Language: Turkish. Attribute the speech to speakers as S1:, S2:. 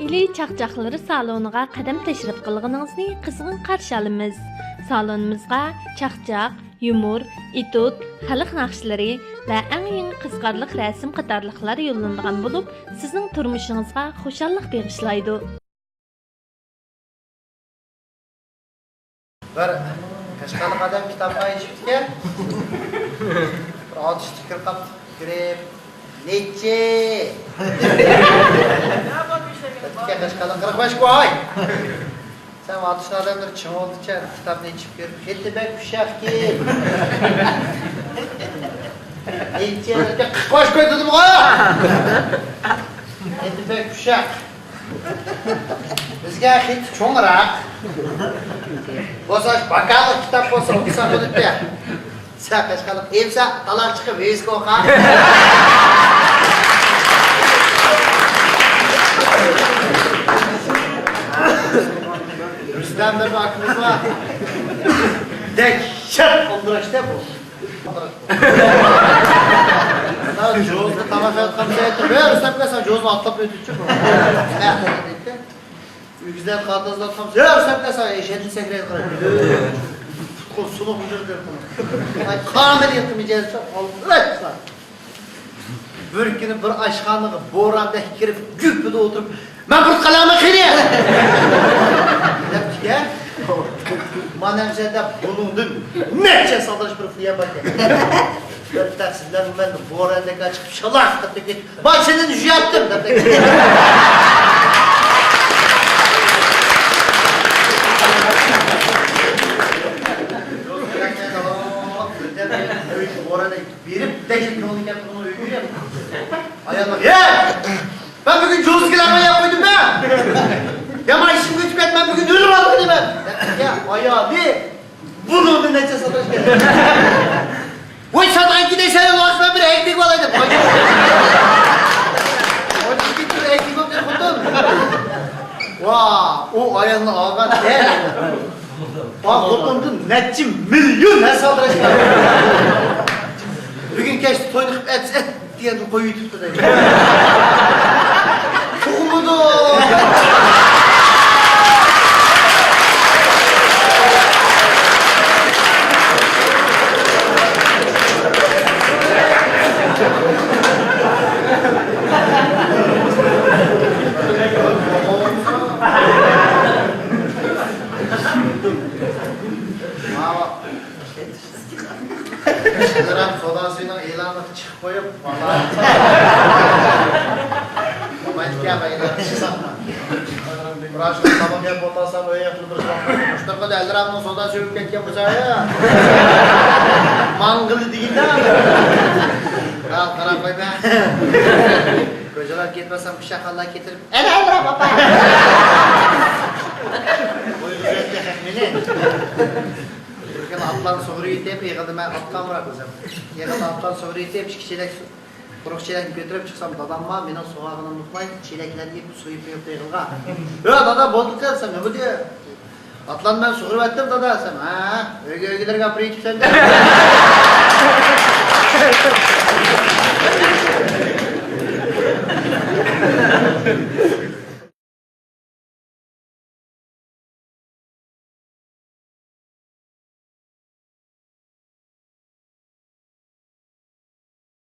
S1: İli çaqçaqları salonuğa qədəm təşrif qılğınızı qızğın qarşı alımız. Salonumuzga çaqçaq, yumur, etut, xalq naxşları və ən yeni qızğarlıq rəsm qatarlıqlar yollanğan olub, sizin turmuşunuzga xoşallıq bağışlaydı.
S2: Bir Qashqarlik adam kitobga yechibdi-ku. Bir odish fikr qilib kirib, nechi? Qashqarlik 45 qo'y. Sen odish odamlar chim oldicha kitobni yechib kirib, ketibak pushaqki. Nechi? 45 qo'y dedim-ku. Ketibak pushaq. Bizga hech cho'ngroq. Bo'lsa bakallik kitob bo'lsa o'qisa bo'libdi. Sen Qashqarlik emsa talaq chiqib vezga o'qa. Rustam bir akımız var. Dek şart oldirishda bu. Jo'zni tamaşa qilsa aytib, Rustam qilsa jo'zni atlab o'tibchi bu. Yüzden kadınlar tam sen de sana eşedin sekret kırık. Suluk ucuzdur bunu. Ay kamil yetmeyeceğiz çok Allah. Bir günü bir aşkanlığı boranda girip güppüde oturup ben bu kalamı kırıya. Dedim ki ya. Manemzede bulundum. Nece satış bir fıya bakayım. Bir taksiden ben de boranda kaçıp şalak dedi ki bak senin düşü yaptım dedi. Orada birip teknik yolunu yaptığını öğreniyor. Ayağına ya! Ben bugün cozgilerime yapıyordum ben! Yaman işim götürmek ben bugün ölüm aldım ben! Ya ayağı bir! Bunu bir nece satış geldi. Vay satan gideysen yolu açma bir ekmek olaydım. Orada bir ekmek yok diye kurdum. Vaa! O ayağına ağgan değil. Bak kurdumdun netçi milyon hesabı çıkardı. Bugün geçti toyunu et diyen koyu YouTube'da da. Umudu. Şeneram soda suyunun ilanını çıkıp koyup vallahi Babaytga baylar çıksana. Burası tamam gel botasam öyle yapılır sonra. Müşteride eldiramın soda suyup ketken bıçağı. Mangılı değil de. Al kara koy be. Kocalar gitmesem bıçak Allah getirip. Eldiram baba. Koy güzel de hekmini. Atlan soğuru yitip, yığıldı ben atlan bırakacağım. Yığıldı atlan soğuru yitip, çilek, kuruk çilek götürüp çıksam dadamma, benim soğağını unutmayın, çilekler yiyip soyup yığılga. Ya dada bozduk ya sen ne bu diye? Atlan ben soğuru ettim dada sen, ha? Öyle gider kapıyı içip sen de.